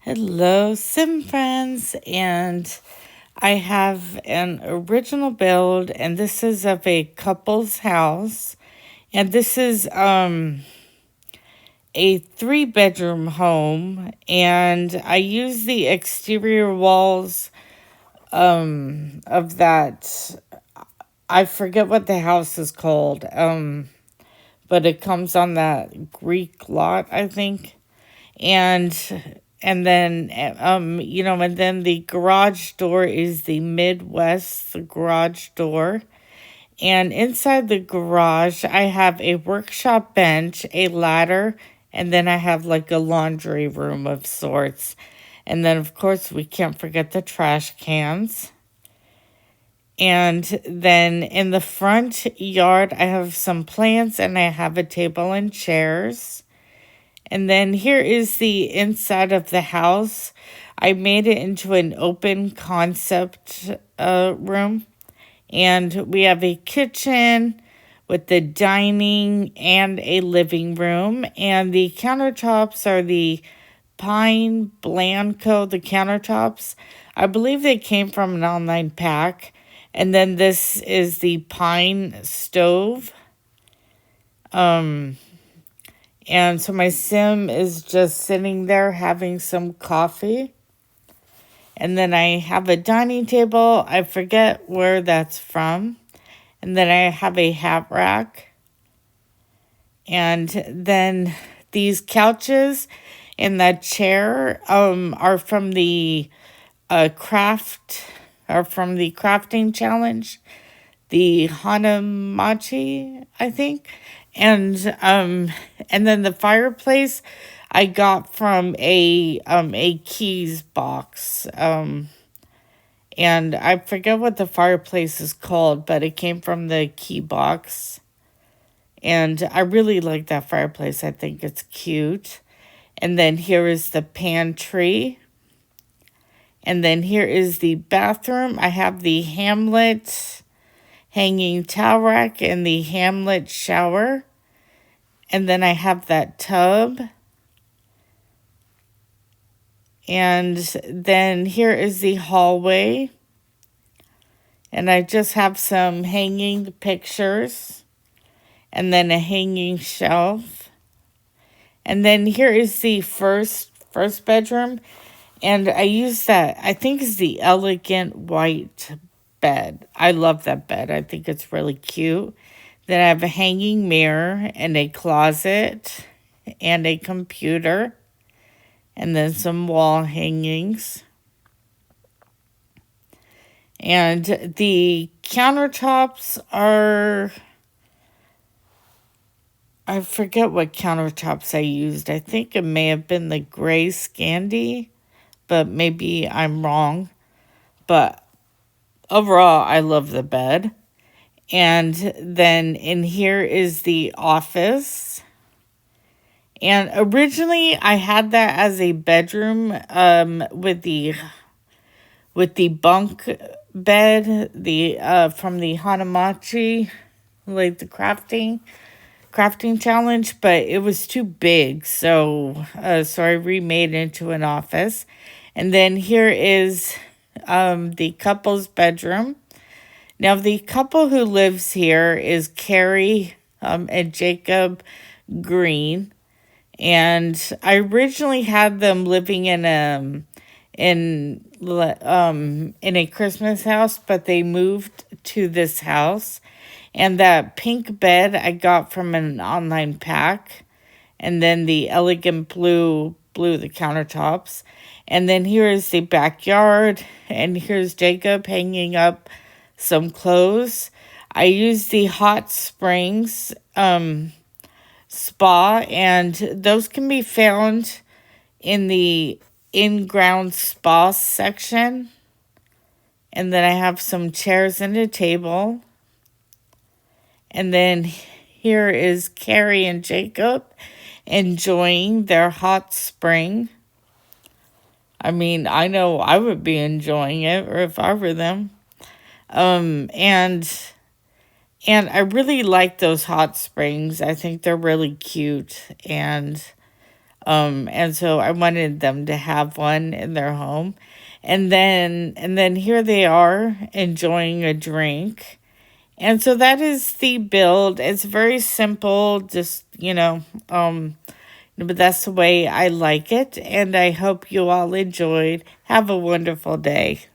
Hello, Sim friends, and I have an original build, and this is of a couple's house, and this is a 3-bedroom home, and I use the exterior walls of that. I forget what the house is called, but it comes on that Greek lot, I think. And then and then the garage door is the Midwest garage door. And inside the garage I have a workshop bench, a ladder, and then I have like a laundry room of sorts. And then of course we can't forget the trash cans. And then in the front yard I have some plants, and I have a table and chairs. And then here is the inside of the house. I made it into an open concept room. And we have a kitchen with the dining and a living room. And the countertops are the Pine Blanco, the countertops. I believe they came from an online pack. And then this is the pine stove. And so my sim is just sitting there having some coffee. And then I have a dining table. I forget where that's from. And then I have a hat rack. And then these couches and that chair are from the crafting challenge, the Hanamachi, I think. And then the fireplace I got from a keys box. And I forget what the fireplace is called, but it came from the key box. And I really like that fireplace. I think it's cute. And then here is the pantry. And then here is the bathroom. I have the Hamlet hanging towel rack and the Hamlet shower. And then I have that tub. And then here is the hallway. And I just have some hanging pictures. And then a hanging shelf. And then here is the first bedroom. And I use that, I think it's the elegant white bed. I love that bed. I think it's really cute. Then I have a hanging mirror and a closet and a computer. And then some wall hangings. And the countertops are, I forget what countertops I used. I think it may have been the gray Scandi, but maybe I'm wrong. But overall, I love the bed. And then in here is the office. And originally I had that as a bedroom with the bunk bed, the from the Hanamachi, like the crafting challenge, but it was too big, so I remade it into an office. And then here is the couple's bedroom. Now the couple who lives here is Carrie and Jacob Green, and I originally had them living in a Christmas house, but they moved to this house. And that pink bed I got from an online pack. And then the elegant blue the countertops. And then here is the backyard. And here's Jacob hanging up some clothes. I used the hot springs spa, and those can be found in the in-ground spa section. And then I have some chairs and a table. And then here is Carrie and Jacob enjoying their hot spring. I mean, I know I would be enjoying it, or if I were them. And I really like those hot springs. I think they're really cute. And And so I wanted them to have one in their home. And then here they are enjoying a drink. And so that is the build. It's very simple, just, but that's the way I like it. And I hope you all enjoyed. Have a wonderful day.